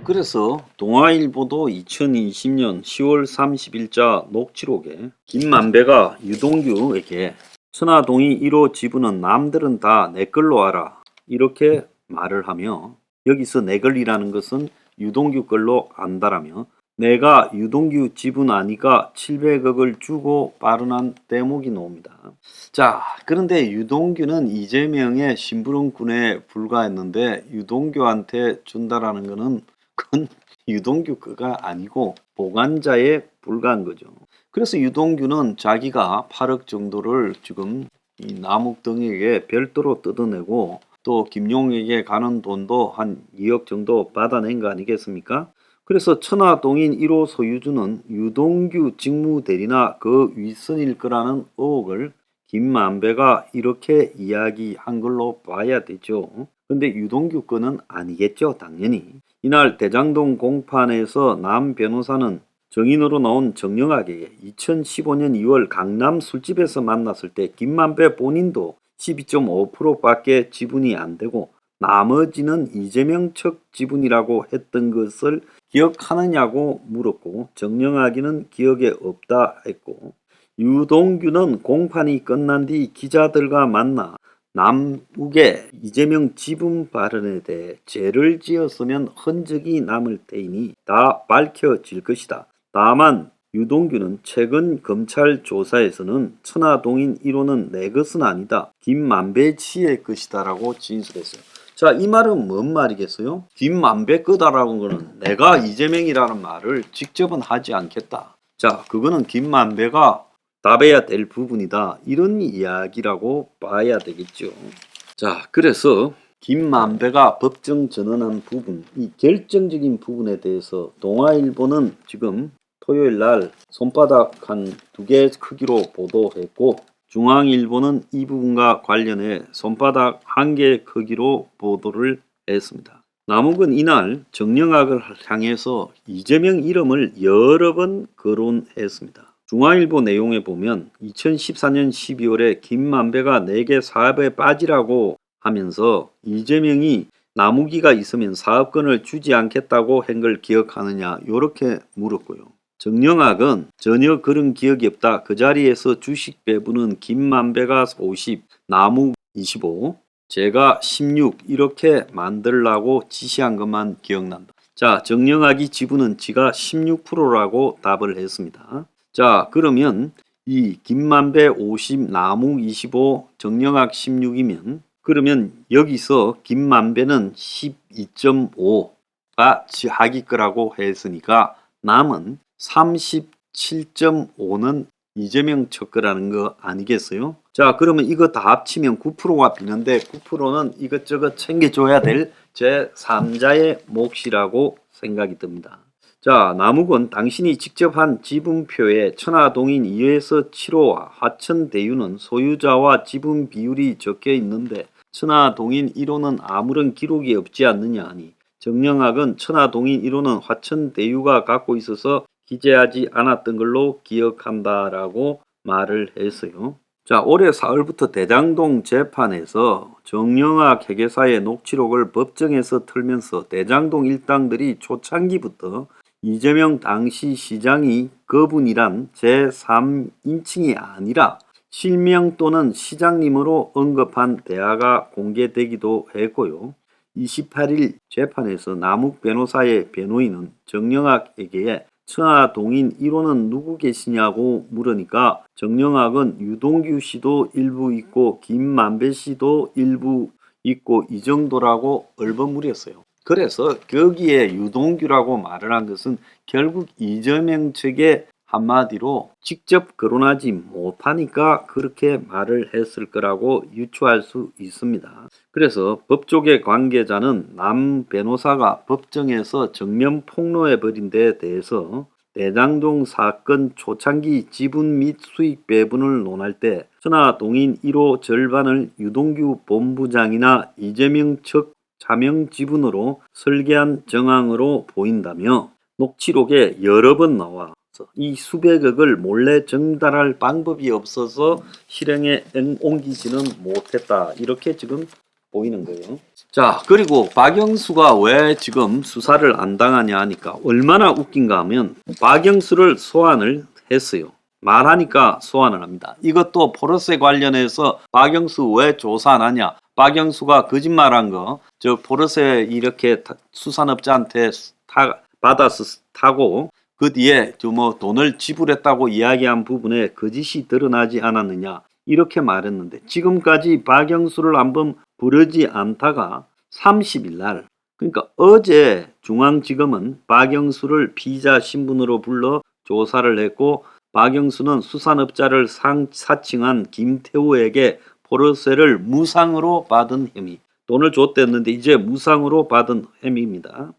그래서 동아일보도 2020년 10월 30일자 녹취록에 김만배가 유동규에게 천화동인 1호 지분은 남들은 다 내 걸로 알아 이렇게 말을 하며, 여기서 내 걸이라는 것은 유동규 걸로 안다라며, 내가 유동규 지분 아니가 700억을 주고 발언한 대목이 나옵니다. 자, 그런데 유동규는 이재명의 심부름꾼에 불과했는데 유동규한테 준다라는 것은 그건 유동규 거가 아니고 보관자에 불과한 거죠. 그래서 유동규는 자기가 8억 정도를 지금 이 남욱 등에게 별도로 뜯어내고 또 김용에게 가는 돈도 한 2억 정도 받아낸 거 아니겠습니까? 그래서 천화동인 1호 소유주는 유동규 직무대리나 그 윗선일 거라는 의혹을 김만배가 이렇게 이야기한 걸로 봐야 되죠. 근데 유동규 거는 아니겠죠, 당연히. 이날 대장동 공판에서 남 변호사는 정인으로 나온 정영학에게 2015년 2월 강남 술집에서 만났을 때 김만배 본인도 12.5%밖에 지분이 안 되고 나머지는 이재명 측 지분이라고 했던 것을 기억하느냐고 물었고, 정영학이는 기억에 없다 했고, 유동규는 공판이 끝난 뒤 기자들과 만나 남욱의 이재명 지분 발언에 대해 죄를 지었으면 흔적이 남을 테이니 다 밝혀질 것이다. 다만 유동규는 최근 검찰 조사에서는 천화동인 1호는 내 것은 아니다, 김만배 씨의 것이다 라고 진술했어요. 자, 이 말은 뭔 말이겠어요? 김만배 거다라는 거는 내가 이재명이라는 말을 직접은 하지 않겠다. 자, 그거는 김만배가 답해야 될 부분이다, 이런 이야기라고 봐야 되겠죠. 자, 그래서 김만배가 법정 전언한 부분, 이 결정적인 부분에 대해서 동아일보는 지금 토요일 날 손바닥 한 2개 크기로 보도했고, 중앙일보는 이 부분과 관련해 손바닥 1개 크기로 보도를 했습니다. 남욱은 이날 정영학을 향해서 이재명 이름을 여러 번 거론했습니다. 중앙일보 내용에 보면 2014년 12월에 김만배가 내게 사업에 빠지라고 하면서 이재명이 남욱이가 있으면 사업권을 주지 않겠다고 한 걸 기억하느냐 이렇게 물었고요. 정영학은 전혀 그런 기억이 없다, 그 자리에서 주식 배분은 김만배가 50, 남욱 25, 제가 16 이렇게 만들라고 지시한 것만 기억난다. 자, 정영학이 지분은 지가 16%라고 답을 했습니다. 자, 그러면 이 김만배 50, 남욱 25, 정영학 16이면 그러면 여기서 김만배는 12.5가 하기 거라고 했으니까 남은 37.5는 이재명 측 거라는 거 아니겠어요? 자, 그러면 이거 다 합치면 9%가 비는데 9%는 이것저것 챙겨줘야 될 제3자의 몫이라고 생각이 듭니다. 자, 남욱은 당신이 직접 한 지분표에 천화동인 2에서 7호와 화천대유는 소유자와 지분 비율이 적혀 있는데 천화동인 1호는 아무런 기록이 없지 않느냐 하니, 정영학은 천화동인 1호는 화천대유가 갖고 있어서 기재하지 않았던 걸로 기억한다라고 말을 했어요. 자, 올해 4월부터 대장동 재판에서 정영학 회계사의 녹취록을 법정에서 틀면서 대장동 일당들이 초창기부터 이재명 당시 시장이 그분이란 제3인칭이 아니라 실명 또는 시장님으로 언급한 대화가 공개되기도 했고요. 28일 재판에서 남욱 변호사의 변호인은 정영학에게 천화동인 1호는 누구 계시냐고 물으니까 정영학은 유동규 씨도 일부 있고 김만배 씨도 일부 있고 이 정도라고 얼버무렸어요. 그래서 거기에 유동규라고 말을 한 것은 결국 이재명 측의 한마디로 직접 거론하지 못하니까 그렇게 말을 했을 거라고 유추할 수 있습니다. 그래서 법조계 관계자는 남 변호사가 법정에서 정면 폭로해버린 데 대해서 대장동 사건 초창기 지분 및 수익 배분을 논할 때 천화동인 1호 절반을 유동규 본부장이나 이재명 측 차명 지분으로 설계한 정황으로 보인다며 녹취록에 여러 번 나와 이 수백억을 몰래 전달할 방법이 없어서 실행에 옮기지는 못했다, 이렇게 지금 보이는 거예요. 자, 그리고 박영수가 왜 지금 수사를 안 당하냐 하니까 얼마나 웃긴가 하면 박영수를 소환을 했어요. 말하니까 소환을 합니다. 이것도 포르쉐 관련해서 박영수 왜 조사 안 하냐? 박영수가 거짓말한 거, 저 포르쉐 이렇게 수산업자한테 받아서 타고 그 뒤에 저 뭐 돈을 지불했다고 이야기한 부분에 거짓이 드러나지 않았느냐 이렇게 말했는데 지금까지 박영수를 한번 부르지 않다가 30일 날 그러니까 어제 중앙지검은 박영수를 피의자 신분으로 불러 조사를 했고 박영수는 수산업자를 사칭한 김태우에게 포르쉐를 무상으로 받은 혐의 돈을 줬댔는데 이제 무상으로 받은 혐의입니다.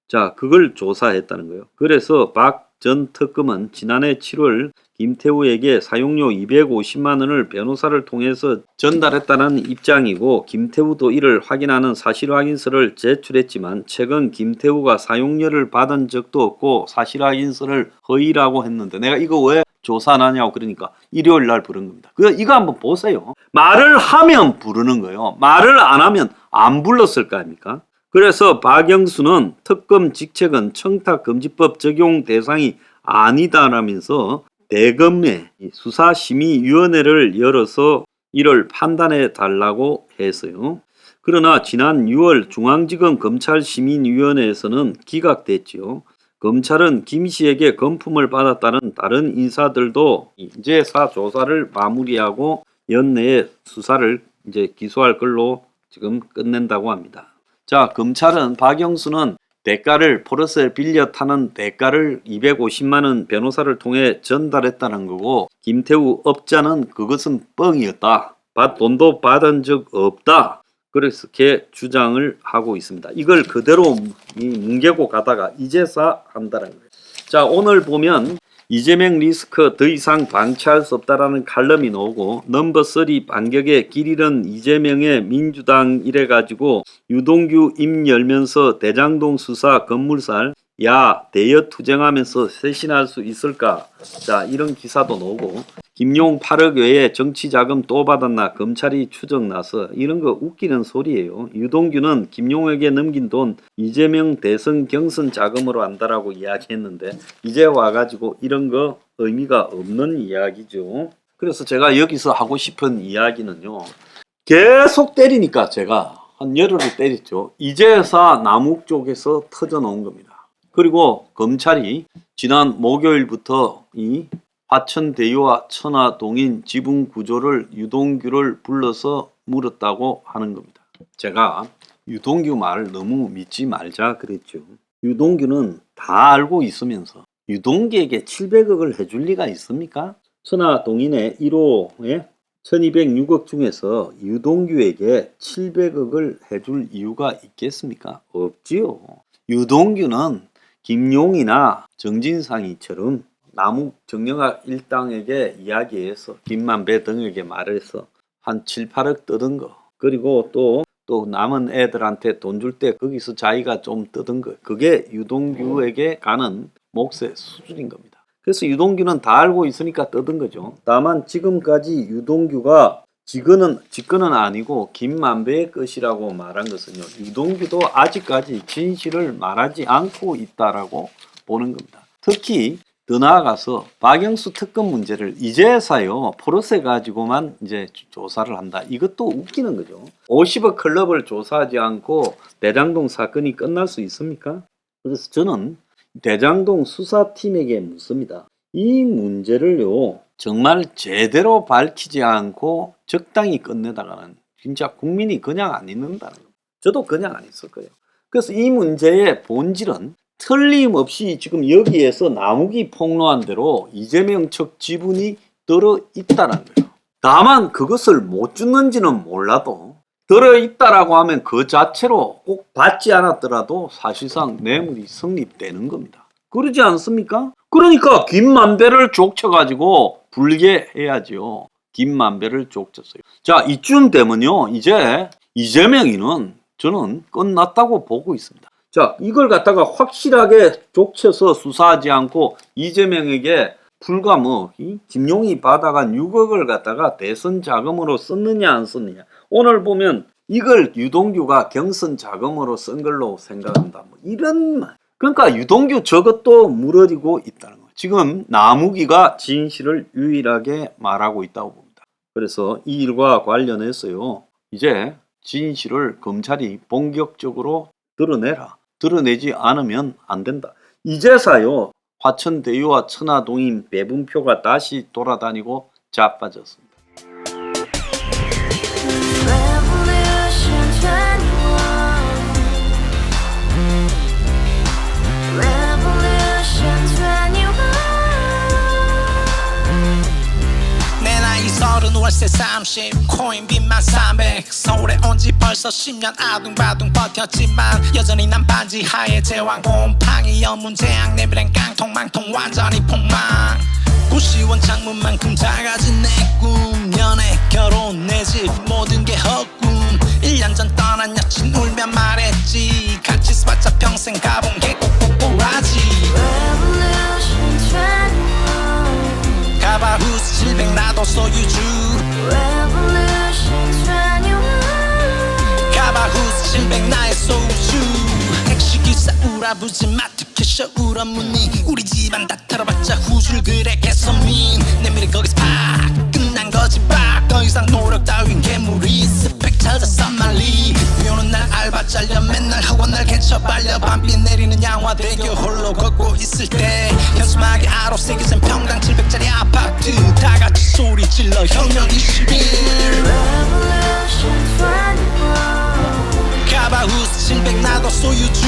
자, 그걸 조사했다는 거예요. 그래서 박 전 특검은 지난해 7월 김태우에게 사용료 250만 원을 변호사를 통해서 전달했다는 입장이고 김태우도 이를 확인하는 사실확인서를 제출했지만 최근 김태우가 사용료를 받은 적도 없고 사실확인서를 허위라고 했는데 내가 이거 왜 조사 안 하냐고 그러니까 일요일 날 부른 겁니다. 이거 한번 보세요. 말을 하면 부르는 거예요. 말을 안 하면 안 불렀을 거 아닙니까? 그래서 박영수는 특검 직책은 청탁금지법 적용 대상이 아니다라면서 대검의 수사심의위원회를 열어서 이를 판단해 달라고 했어요. 그러나 지난 6월 중앙지검 검찰시민위원회에서는 기각됐지요. 검찰은 김 씨에게 건품을 받았다는 다른 인사들도 인재사 조사를 마무리하고 연내에 수사를 이제 기소할 걸로 지금 끝낸다고 합니다. 자, 검찰은 박영수는 대가를 포르쉐를 빌려 타는 대가를 250만 원 변호사를 통해 전달했다는 거고 김태우 업자는 그것은 뻥이었다. 돈도 받은 적 없다. 그렇게 주장을 하고 있습니다. 이걸 그대로 뭉개고 가다가 이제서 한다는 거예요. 자, 오늘 보면 이재명 리스크 더 이상 방치할 수 없다라는 칼럼이 나오고 넘버 3 반격의 길 잃은 이재명의 민주당 이래가지고 유동규 입 열면서 대장동 수사 건물살 야 대여 투쟁하면서 쇄신할 수 있을까? 자, 이런 기사도 나오고 김용 8억 외에 정치자금 또 받았나 검찰이 추적 나서 이런 거 웃기는 소리예요. 유동규는 김용에게 넘긴 돈 이재명 대선 경선 자금으로 한다라고 이야기했는데 이제 와가지고 이런 거 의미가 없는 이야기죠. 그래서 제가 여기서 하고 싶은 이야기는요. 계속 때리니까 제가 한 열흘을 때렸죠. 이제사 남욱 쪽에서 터져 나온 겁니다. 그리고 검찰이 지난 목요일부터 이 화천대유와 천화동인 지분 구조를 유동규를 불러서 물었다고 하는 겁니다. 제가 유동규 말을 너무 믿지 말자 그랬죠. 유동규는 다 알고 있으면서 유동규에게 700억을 해줄 리가 있습니까? 천화동인의 1호에 1206억 중에서 유동규에게 700억을 해줄 이유가 있겠습니까? 없지요. 유동규는 김용이나 정진상이처럼 남욱 정영학 일당에게 이야기해서 김만배 등에게 말해서 한 7, 8억 뜯은 거 그리고 또 남은 애들한테 돈 줄 때 거기서 자기가 좀 뜯은 거 그게 유동규에게 가는 몫의 수준인 겁니다. 그래서 유동규는 다 알고 있으니까 뜯은 거죠. 다만 지금까지 유동규가 직권은 아니고 김만배의 것이라고 말한 것은요. 유동규도 아직까지 진실을 말하지 않고 있다라고 보는 겁니다. 특히 더 나아가서 박영수 특검 문제를 이제서요 포르쉐 가지고만 이제 조사를 한다. 이것도 웃기는 거죠. 50억 클럽을 조사하지 않고 대장동 사건이 끝날 수 있습니까? 그래서 저는 대장동 수사팀에게 묻습니다. 이 문제를요 정말 제대로 밝히지 않고 적당히 끝내다가는 진짜 국민이 그냥 안 있는다는 겁니다. 저도 그냥 안 있을 거예요. 그래서 이 문제의 본질은 틀림없이 지금 여기에서 남욱이 폭로한 대로 이재명 측 지분이 들어있다는 거예요. 다만 그것을 못 주는지는 몰라도 들어있다라고 하면 그 자체로 꼭 받지 않았더라도 사실상 뇌물이 성립되는 겁니다. 그러지 않습니까? 그러니까 김만배를 족쳐가지고 불게 해야지요. 김만배를 족쳤어요. 자, 이쯤 되면요 이제 이재명이는 저는 끝났다고 보고 있습니다. 자, 이걸 갖다가 확실하게 족쳐서 수사하지 않고 이재명에게 불과 김용이 받아간 6억을 갖다가 대선 자금으로 썼느냐 안 썼느냐. 오늘 보면 이걸 유동규가 경선 자금으로 쓴 걸로 생각한다. 뭐 이런 말. 그러니까 유동규 저것도 물어지고 있다는 거예요. 지금 나무기가 진실을 유일하게 말하고 있다고 봅니다. 그래서 이 일과 관련해서요. 이제 진실을 검찰이 본격적으로 드러내라. 드러내지 않으면 안 된다. 이제서요. 화천대유와 천화동인 배분표가 다시 돌아다니고 자빠졌습니다. 서른 월세 30 코인빚만 300 서울에 온 지 벌써 10년 아둥바둥 버텼지만 여전히 난 반지 하에 제왕 곰팡이 연문제약 내비랑 깡통망통 완전히 폭망 고시원 창문만큼 작아진 내 꿈 연애 결혼 내 집 모든 게 헛꿈 1년 전 떠난 여친 울면 말했지 같이 살자 평생 가본 게 꼬꼬꼬라지 가바후스 700 나도 소유주 가바후스 700 나의 소유주 택시기사 우라부지 마트 캐셔 울어무니 우리 집안 다 털어봤자 후줄 그래 개선민 내 미래 거기서 팍 끝난 거지 팍더 이상 노력 따윈 괴물이 스펙 찾아서 말리 비오는 날 알바 잘려 맨날 학원 날 개쳐 발려 밤비 내리는 양화대교 홀로 걷고 있을 때 현수막에 아로 새겨진 평당 700짜리 아파트 다같이 소리 질러 혁명 21 가바후스 700 나도 소유주